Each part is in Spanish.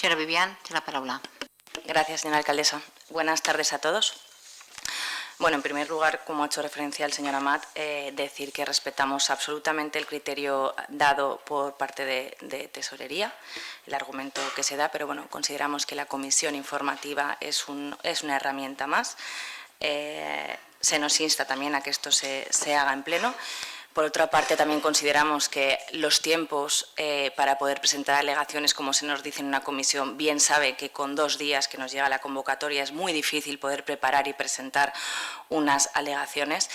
Señora Vivian, té la paraula. Gracias, señora alcaldesa. Buenas tardes a todos. Bueno, en primer lugar, como ha hecho referencia el señor Amat, decir que respetamos absolutamente el criterio dado por parte de Tesorería, el argumento que se da, pero bueno, consideramos que la comisión informativa es una herramienta más. Se nos insta también a que esto se haga en pleno. Por otra parte, también consideramos que los tiempos para poder presentar alegaciones, como se nos dice en una comisión, bien sabe que con 2 días que nos llega la convocatoria es muy difícil poder preparar y presentar unas alegaciones.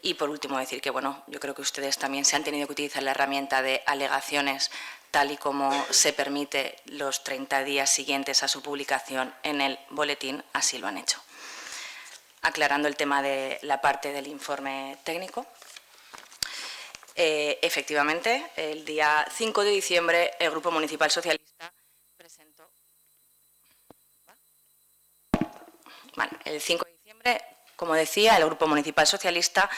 Y por último, decir que bueno, yo creo que ustedes también se han tenido que utilizar la herramienta de alegaciones tal y como se permite los 30 días siguientes a su publicación en el boletín, así lo han hecho. Aclarando el tema de la parte del informe técnico. Efectivamente, el día 5 de diciembre el Grupo Municipal Socialista presentó... Bueno, el 5 de diciembre, como decía, el Grupo Municipal Socialista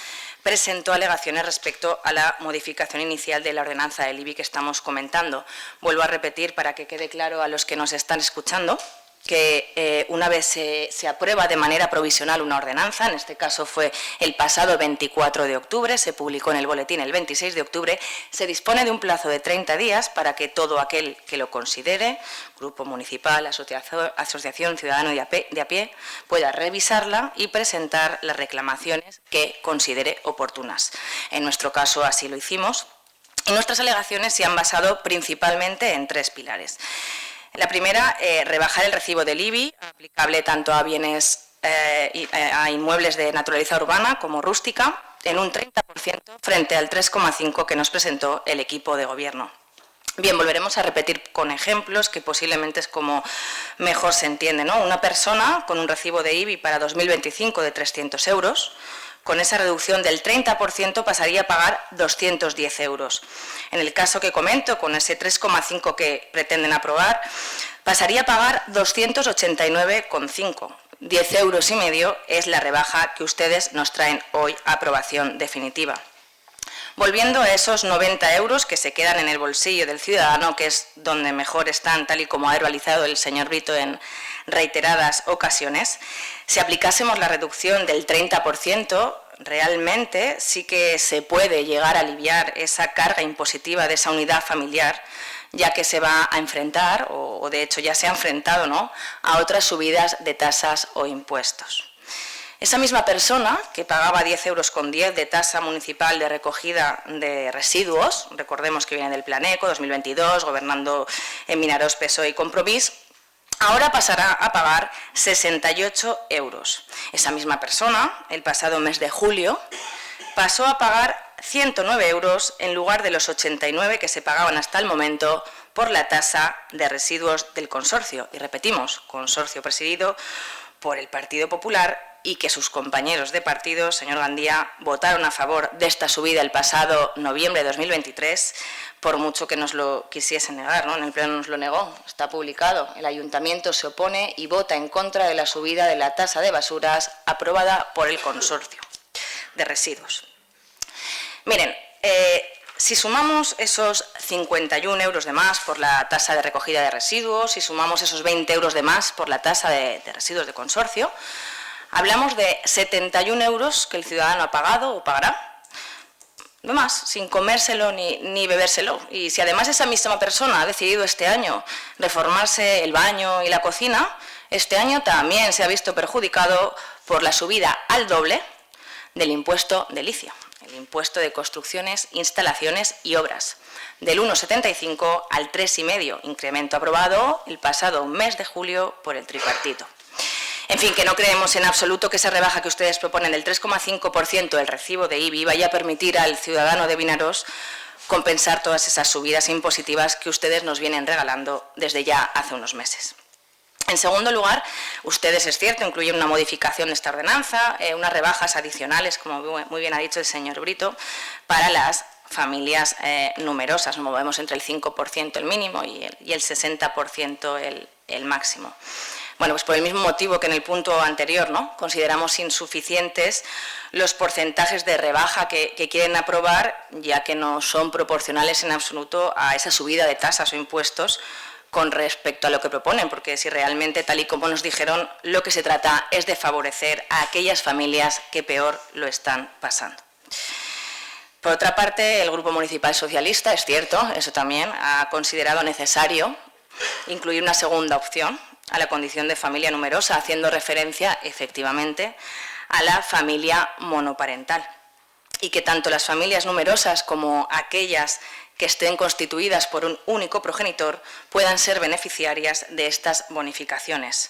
presentó alegaciones respecto a la modificación inicial de la ordenanza del IBI que estamos comentando. Vuelvo a repetir para que quede claro a los que nos están escuchando que una vez se aprueba de manera provisional una ordenanza, en este caso fue el pasado 24 de octubre, se publicó en el boletín el 26 de octubre, se dispone de un plazo de 30 días para que todo aquel que lo considere, grupo municipal, asociación, ciudadano de a pie, pueda revisarla y presentar las reclamaciones que considere oportunas. En nuestro caso así lo hicimos y nuestras alegaciones se han basado principalmente en 3 pilares. La primera, rebajar el recibo del IBI, aplicable tanto a bienes, a inmuebles de naturaleza urbana como rústica, en un 30% frente al 3,5% que nos presentó el equipo de gobierno. Bien, volveremos a repetir con ejemplos que posiblemente es como mejor se entiende, ¿no? Una persona con un recibo de IBI para 2025 de 300 euros, con esa reducción del 30% pasaría a pagar 210 euros. En el caso que comento, con ese 3,5 que pretenden aprobar, pasaría a pagar 289,5. 10,5 euros es la rebaja que ustedes nos traen hoy a aprobación definitiva. Volviendo a esos 90 euros que se quedan en el bolsillo del ciudadano, que es donde mejor están, tal y como ha verbalizado el señor Brito en reiteradas ocasiones, si aplicásemos la reducción del 30%, realmente sí que se puede llegar a aliviar esa carga impositiva de esa unidad familiar, ya que se va a enfrentar, o de hecho ya se ha enfrentado, ¿no?, a otras subidas de tasas o impuestos. Esa misma persona que pagaba 10,10 euros de tasa municipal de recogida de residuos, recordemos que viene del Plan Eco 2022, gobernando en Vinaròs, PSOE y Compromís, ahora pasará a pagar 68 euros. Esa misma persona, el pasado mes de julio, pasó a pagar 109 euros en lugar de los 89 que se pagaban hasta el momento por la tasa de residuos del consorcio. Y repetimos, consorcio presidido por el Partido Popular y que sus compañeros de partido, señor Gandía, votaron a favor de esta subida el pasado noviembre de 2023, por mucho que nos lo quisiesen negar, ¿no? En el pleno nos lo negó, está publicado. El ayuntamiento se opone y vota en contra de la subida de la tasa de basuras aprobada por el consorcio de residuos. Miren, si sumamos esos 51 euros de más por la tasa de recogida de residuos, si sumamos esos 20 euros de más por la tasa de residuos de consorcio, hablamos de 71 euros que el ciudadano ha pagado o pagará, no más, sin comérselo ni bebérselo. Y si además esa misma persona ha decidido este año reformarse el baño y la cocina, este año también se ha visto perjudicado por la subida al doble del impuesto del ICIA, el impuesto de construcciones, instalaciones y obras, del 1,75 al 3,5, incremento aprobado el pasado mes de julio por el tripartito. En fin, que no creemos en absoluto que esa rebaja que ustedes proponen del 3,5% del recibo de IBI vaya a permitir al ciudadano de Vinaròs compensar todas esas subidas impositivas que ustedes nos vienen regalando desde ya hace unos meses. En segundo lugar, ustedes, es cierto, incluyen una modificación de esta ordenanza, unas rebajas adicionales, como muy bien ha dicho el señor Brito, para las familias numerosas. Nos movemos entre el 5% el mínimo y el 60% el máximo. Bueno, pues por el mismo motivo que en el punto anterior, ¿no?, consideramos insuficientes los porcentajes de rebaja que quieren aprobar, ya que no son proporcionales en absoluto a esa subida de tasas o impuestos con respecto a lo que proponen, porque si realmente, tal y como nos dijeron, lo que se trata es de favorecer a aquellas familias que peor lo están pasando. Por otra parte, el Grupo Municipal Socialista, es cierto, eso también, ha considerado necesario incluir una segunda opción a la condición de familia numerosa, haciendo referencia, efectivamente, a la familia monoparental. Y que tanto las familias numerosas como aquellas que estén constituidas por un único progenitor puedan ser beneficiarias de estas bonificaciones.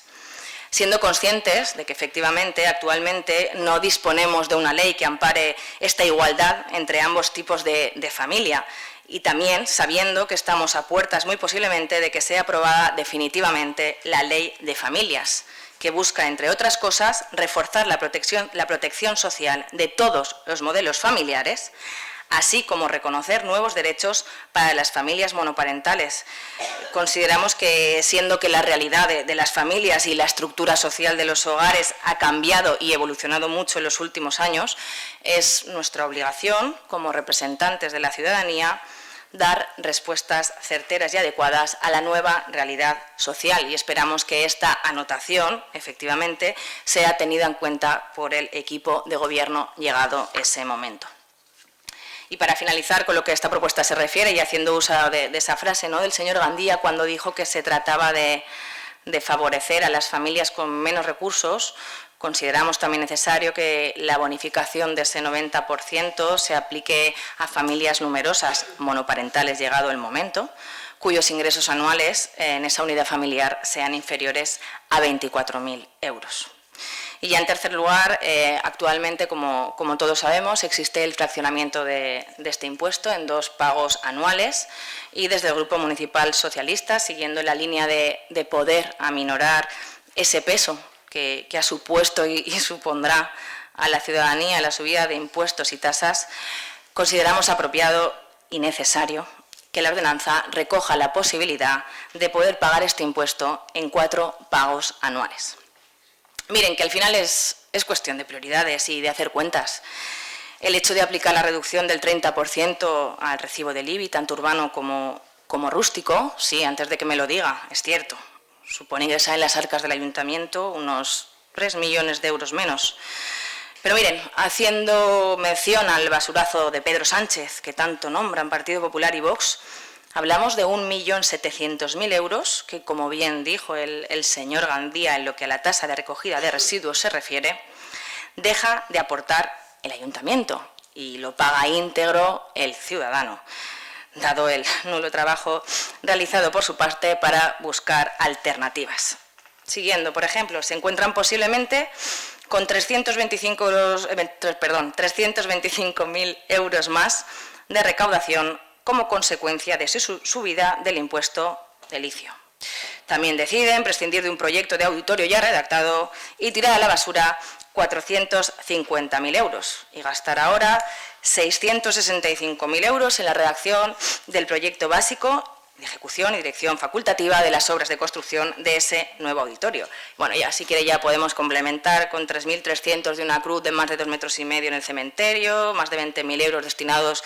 Siendo conscientes de que efectivamente actualmente no disponemos de una ley que ampare esta igualdad entre ambos tipos de familia, y también sabiendo que estamos a puertas muy posiblemente de que sea aprobada definitivamente la Ley de Familias, que busca, entre otras cosas, reforzar la protección social de todos los modelos familiares, así como reconocer nuevos derechos para las familias monoparentales. Consideramos que, siendo que la realidad de las familias y la estructura social de los hogares ha cambiado y evolucionado mucho en los últimos años, es nuestra obligación, como representantes de la ciudadanía, dar respuestas certeras y adecuadas a la nueva realidad social, y esperamos que esta anotación, efectivamente, sea tenida en cuenta por el equipo de Gobierno llegado ese momento. Y para finalizar con lo que esta propuesta se refiere, y haciendo uso de esa frase, ¿no?, del señor Gandía, cuando dijo que se trataba de favorecer a las familias con menos recursos, consideramos también necesario que la bonificación de ese 90% se aplique a familias numerosas, monoparentales llegado el momento, cuyos ingresos anuales en esa unidad familiar sean inferiores a 24.000 euros. Y ya en tercer lugar, actualmente, como todos sabemos, existe el fraccionamiento de este impuesto en 2 pagos anuales, y desde el Grupo Municipal Socialista, siguiendo la línea de poder aminorar ese peso que ha supuesto y supondrá a la ciudadanía la subida de impuestos y tasas, consideramos apropiado y necesario que la ordenanza recoja la posibilidad de poder pagar este impuesto en 4 pagos anuales. Miren, que al final es cuestión de prioridades y de hacer cuentas. El hecho de aplicar la reducción del 30% al recibo del IBI, tanto urbano como rústico, sí, antes de que me lo diga, es cierto, supone ingresar en las arcas del ayuntamiento unos 3 millones de euros menos. Pero miren, haciendo mención al basurazo de Pedro Sánchez, que tanto nombran Partido Popular y Vox, hablamos de 1.700.000 euros que, como bien dijo el señor Gandía en lo que a la tasa de recogida de residuos se refiere, deja de aportar el ayuntamiento y lo paga íntegro el ciudadano, dado el nulo trabajo realizado por su parte para buscar alternativas. Siguiendo, por ejemplo, se encuentran posiblemente con 325.000 euros más de recaudación como consecuencia de su subida del impuesto del litio. También deciden prescindir de un proyecto de auditorio ya redactado y tirar a la basura 450.000 euros y gastar ahora 665.000 euros en la redacción del proyecto básico de ejecución y dirección facultativa de las obras de construcción de ese nuevo auditorio. Bueno, ya si quiere ya podemos complementar con 3.300 de una cruz de más de 2,5 metros en el cementerio, más de 20.000 euros destinados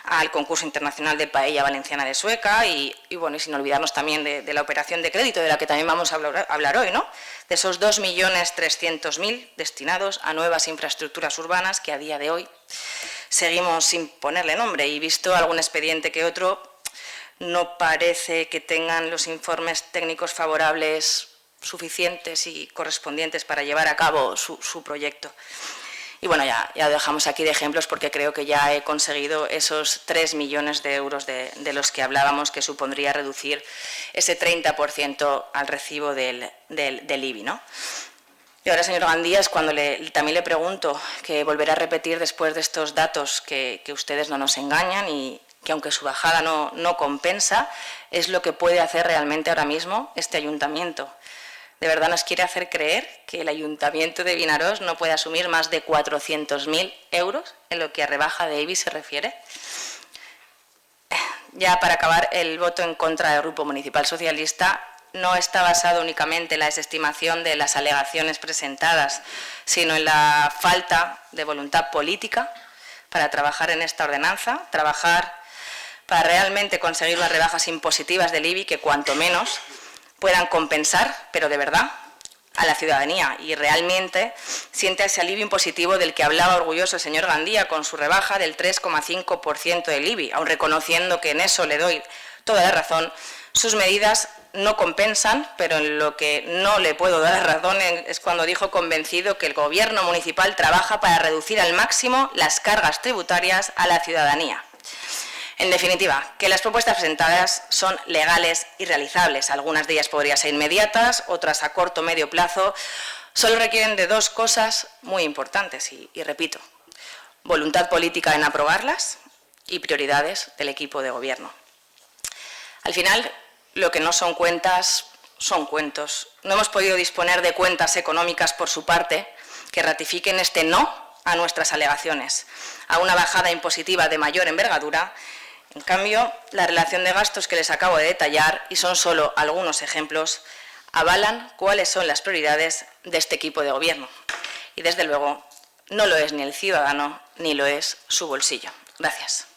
al concurso internacional de paella valenciana de Sueca y bueno, y sin olvidarnos también de la operación de crédito, de la que también vamos a hablar hoy, ¿no?, de esos 2.300.000 destinados a nuevas infraestructuras urbanas que a día de hoy seguimos sin ponerle nombre, y visto algún expediente que otro, no parece que tengan los informes técnicos favorables suficientes y correspondientes para llevar a cabo su proyecto. Y bueno, ya lo dejamos aquí de ejemplos, porque creo que ya he conseguido esos 3 millones de euros de los que hablábamos, que supondría reducir ese 30% al recibo del IBI, ¿no? Y ahora, señor Gandía, es cuando también le pregunto, que volverá a repetir después de estos datos que ustedes no nos engañan y que, aunque su bajada no compensa, es lo que puede hacer realmente ahora mismo este ayuntamiento. ¿De verdad nos quiere hacer creer que el Ayuntamiento de Vinaròs no puede asumir más de 400.000 euros en lo que a rebaja de IBI se refiere? Ya para acabar, el voto en contra del Grupo Municipal Socialista no está basado únicamente en la desestimación de las alegaciones presentadas, sino en la falta de voluntad política para trabajar en esta ordenanza, trabajar para realmente conseguir unas rebajas impositivas del IBI que cuanto menos puedan compensar, pero de verdad, a la ciudadanía y realmente siente ese alivio impositivo del que hablaba orgulloso el señor Gandía con su rebaja del 3,5% del IBI, aun reconociendo que en eso le doy toda la razón. Sus medidas no compensan, pero en lo que no le puedo dar razón es cuando dijo convencido que el Gobierno municipal trabaja para reducir al máximo las cargas tributarias a la ciudadanía. En definitiva, que las propuestas presentadas son legales y realizables. Algunas de ellas podrían ser inmediatas, otras a corto o medio plazo. Solo requieren de dos cosas muy importantes y repito, voluntad política en aprobarlas y prioridades del equipo de gobierno. Al final, lo que no son cuentas son cuentos. No hemos podido disponer de cuentas económicas por su parte que ratifiquen este no a nuestras alegaciones, a una bajada impositiva de mayor envergadura. En cambio, la relación de gastos que les acabo de detallar, y son solo algunos ejemplos, avalan cuáles son las prioridades de este equipo de gobierno. Y, desde luego, no lo es ni el ciudadano ni lo es su bolsillo. Gracias.